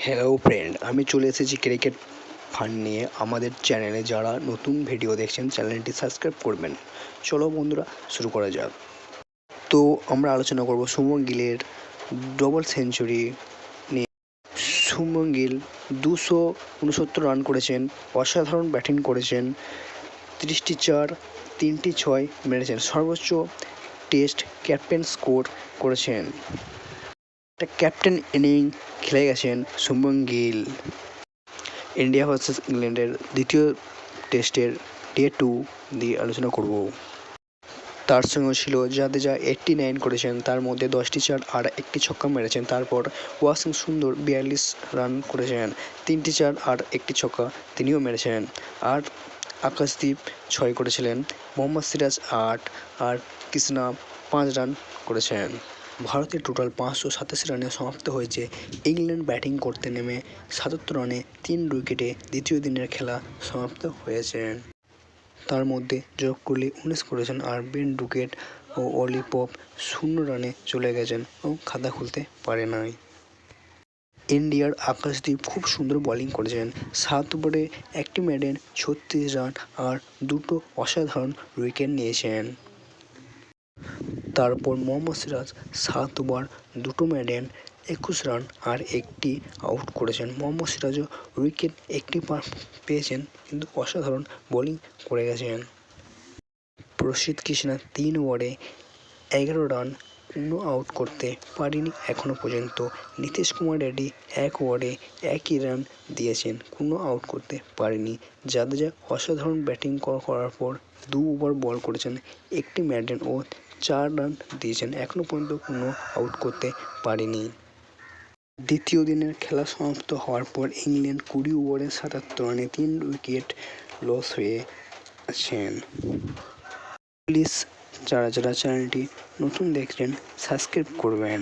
Hello friend, আমি চলে এসেছি ক্রিকেট ফান নিয়ে। আমাদের চ্যানেলে যারা নতুন ভিডিও দেখছেন চ্যানেলটি সাবস্ক্রাইব করবেন। চলো বন্ধুরা, শুরু করা যাক। তো আমরা আলোচনা করব শুভমন গিলের ডবল সেঞ্চুরি নিয়ে। শুভমন গিল 269 রান করেছেন, অসাধারণ ব্যাটিং করেছেন, 30টি চার 3টি ছয় মেরেছেন, সর্বোচ্চ টেস্ট ক্যাপ্টেন স্কোর করেছেন। একটা ক্যাপ্টেন ইনিংস খেলে গেছেন শুভমন গিল। ইন্ডিয়া ভার্সেস ইংল্যান্ডের দ্বিতীয় টেস্টের ডে 2 দিয়ে আলোচনা করব। তার সঙ্গে ছিল জাদেজা 89 করেছেন, তার মধ্যে 10টি চার আর 1টি ছক্কা মেরেছেন। তারপর ওয়াসিম সুন্দর 42 রান করেছেন, 3টি চার আর 1টি ছক্কা তিনিও মেরেছেন। আর আকাশদীপ 6 করেছিলেন, মোহাম্মদ সিরাজ 8 আর কৃষ্ণা 5 রান করেছেন। ভারতের টোটাল 587 রানে সমাপ্ত হয়েছে। ইংল্যান্ড ব্যাটিং করতে নেমে 77 রানে 3 উইকেটে দ্বিতীয় দিনের খেলা সমাপ্ত হয়েছে। তার মধ্যে জস কোহলি 19 করেছেন আর বেন ডুকেট ও অলি পপ 0 রানে চলে গেছেন ও খাতা খুলতে পারে নাই। ইন্ডিয়ার আকাশদীপ খুব সুন্দর বোলিং করেছেন, 7 ওভারে 1টি মেডেন 36 রান আর 2টো অসাধারণ উইকেট নিয়েছেন। তারপর মোহাম্মদ সিরাজ 7 ওভার 2টো মেডেন 21 রান আর 1টি আউট করেছেন। মোহাম্মদ সিরাজও উইকেট 1টি পেয়েছেন, কিন্তু অসাধারণ বোলিং করে গেছেন। প্রসিদ্ধ কৃষ্ণা 3 ওভারে 11 রান কোনো আউট করতে পারেনি এখনও পর্যন্ত। নীতিশ কুমার রেড্ডি 1 ওভারে 1ই রান দিয়েছেন, কোনো আউট করতে পারেনি। জাদেজা অসাধারণ ব্যাটিং করার পর 2 ওভার বল করেছেন, 1টি মেডেন ও 4 রান দিয়েছেন, এখনও পর্যন্ত কোনো আউট করতে পারেনি। দ্বিতীয় দিনের খেলা সমাপ্ত হওয়ার পর ইংল্যান্ড 20 ওভারে 77 রানে 3 উইকেট লস হয়ে আছেন। প্লিজ যারা চ্যানেলটি নতুন দেখছেন সাবস্ক্রাইব করবেন।